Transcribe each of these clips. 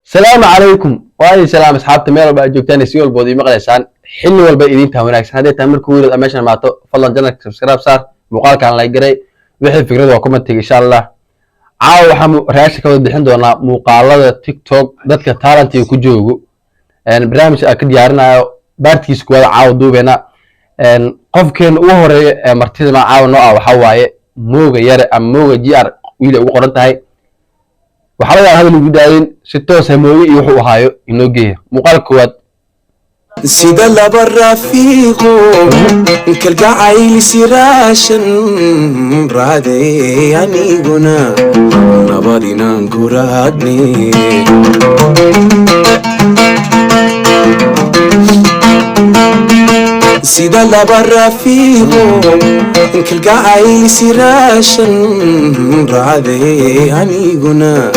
السلام عليكم وعليكم السلام أصحاب ميل بقى جوجتان سيول بودي مقلسان حل والبا إذين تهوناكسن هذه تامر كويل أماشنا معطو فضلا جنك سبسكرايب صار مقال كان لايك جري وحي فكرة وكومنتي إن شاء الله عاو حمو رئاسة كود بحين دونا مقالة تيك توك دادك تالنتي وكجوغو برنامج أكد يارنا بارتكي سكوال عاو دوبنا قف كان وهوري مرتين مع عاو نوع وحواي موغا ياري أم موغا جيار ويلا وقرنتهاي وحاول هذا اللي بداين ستة سموي يروحوا هايو إنه مقال كواد سيدا لبرا فيكو كل عائل سيراشن رادي يعني قنا نبادينا نكورادني سيدا لبرا فيكو كل عائل سيراشن رادي يعني قنا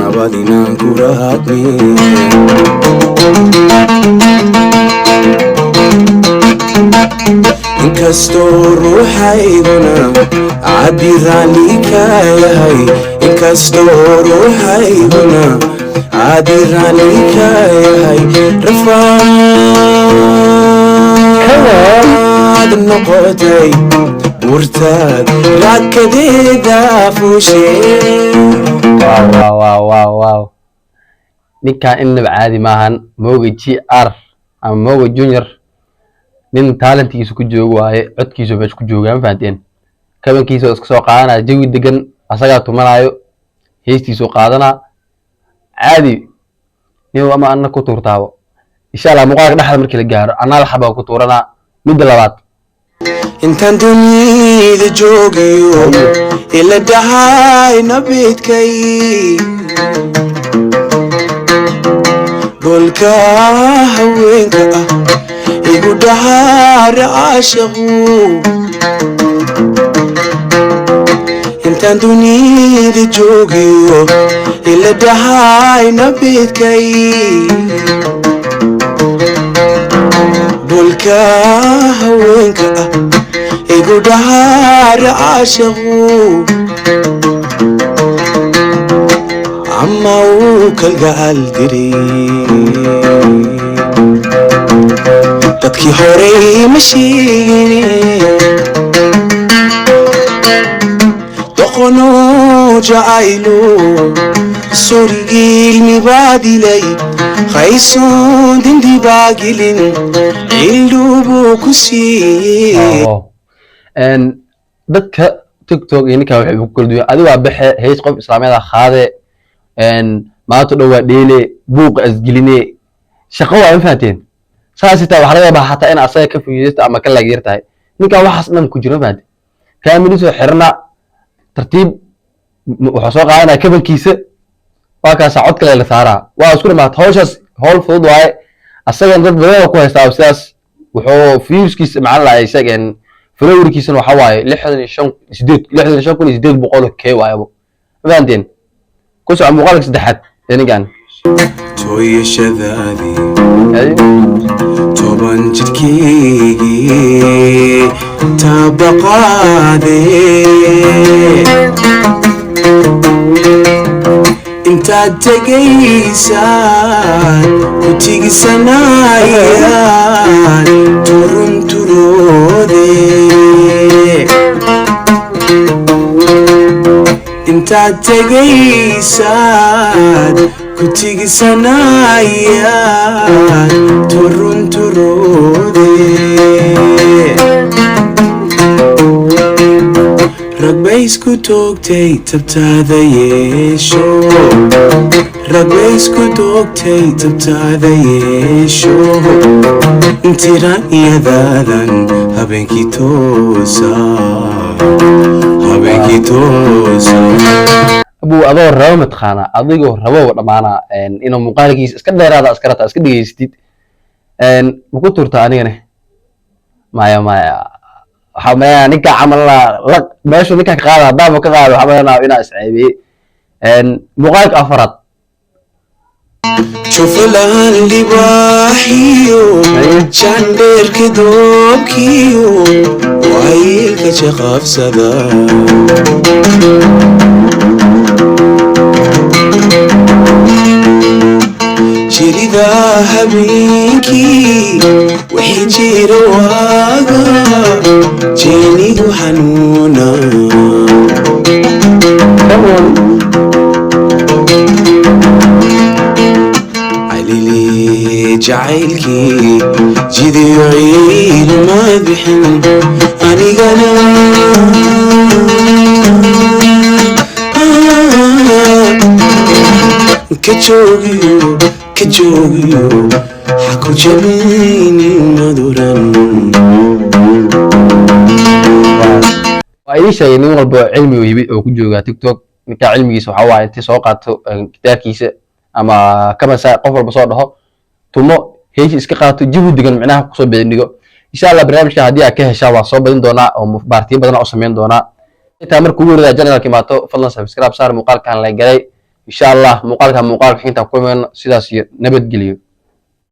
نبادينا نكورادني إنكستو روحينا عبيراني كايهاي إنكستو روحينا عبيراني كايهاي رفاد النقطي مرتاد راكدي دافوشي واو نكا إن بعادي ماهن موجي جي آر أما موجي جونيور nin talentkiisu ku joogo waaye codkiisu meesha ku joogaan fahanteen kabankiisa iska soo qaadana jawi degan asaga tumanayo heestiisu qaadana caadi nin ama anna ku tuurtaabo insha Allah muuqaalka dhaxda markii la gaaro anna la xabaa ku tuurana mid labaad intaan dunida joogiyo ila dhahay nabidkay golka haweenka يقدر عاشقو انت دوني دي جوجيو اللي دهاي نبيتكي بولكا هوينكا يقدر عاشقو عما وكالقا الدري dadkii horey ma sheegin doqono jacaylo sorigii ilmi baa dilay qaysoon dindi baa gelin cildhubuu ku siiyey dadka tiktok iyo ninka waxay ku kala duwan adiga waa baxe hees qof islaamiyada qaade maanta dhow waa dheele buuq asgeline shaqo waa fahanteen saasita waxa laga yaabaa xataa in asaga ka fiidisto ama ka laag yartahay ninka waxaas dhan ku jiro baad kaamiliso xirna tartiib waxa soo qaadana kabankiisa waa ka socod kale la saaraa waa isku dhamaad hawshaas hawl fudud waaye asaga dad badan ku haysta sidaas wuxuu fiirskiisa macaan lahayd isagan falowerkiisana waxa waaye 65,800 k waayabo fahanteen ku soo muuqaalka saddexaad anigan توي شذاذي توبان جدكي تابقادي انت تقيسان وتيجي سنايان تورن ترودي انت تقيسان كتيجي سنايا تورن ترودي رقبيس كتوكتي تبتاذا يشو رقبيس كتوكتي تبتاذا يشو انتران يذاذن هبنكي توسا هبنكي توسا أبو أبو الرامد خانة أضيقه ربو رمانا إنه مقالكيس إسكت ديرادا أسكرتا إسكت ديجيستيد بكون تورتاني مايا حمايا نكا عملا لك باشو نكا قادة دابو كقادة حمايا إنا إسعيبي مقالك أفراد شوف الآن لباحيو شاندير كدوبكيو وعيل كشغف سدا jirida habeenkii wixii jira waaga jeenigu xanuuna عليلي جعلكي جدي عيد ما بحن أني قنا كجوجيو كجوجيو حكو جميني مدوران waa idin sheegay nin walba cilmi uu yimi oo ku jooga TikTok ninka cilmigiisa waxa waaye intii soo qaato kitaabkiisa ama kama saa qof walba soo dhaho tumo heeshi iska qaato jibu degan macnaha ku soo beenigo insha Allah barnaamijka hadii aad ka heshaa waa soo badin doonaa oo baartiyo badan oo sameyn doonaa inta markuu weerada channelka maato fadlan subscribe saar muuqaalkan la galay insha Allah muuqaalka xigta ku imaan sidaas iyo nabad geliyo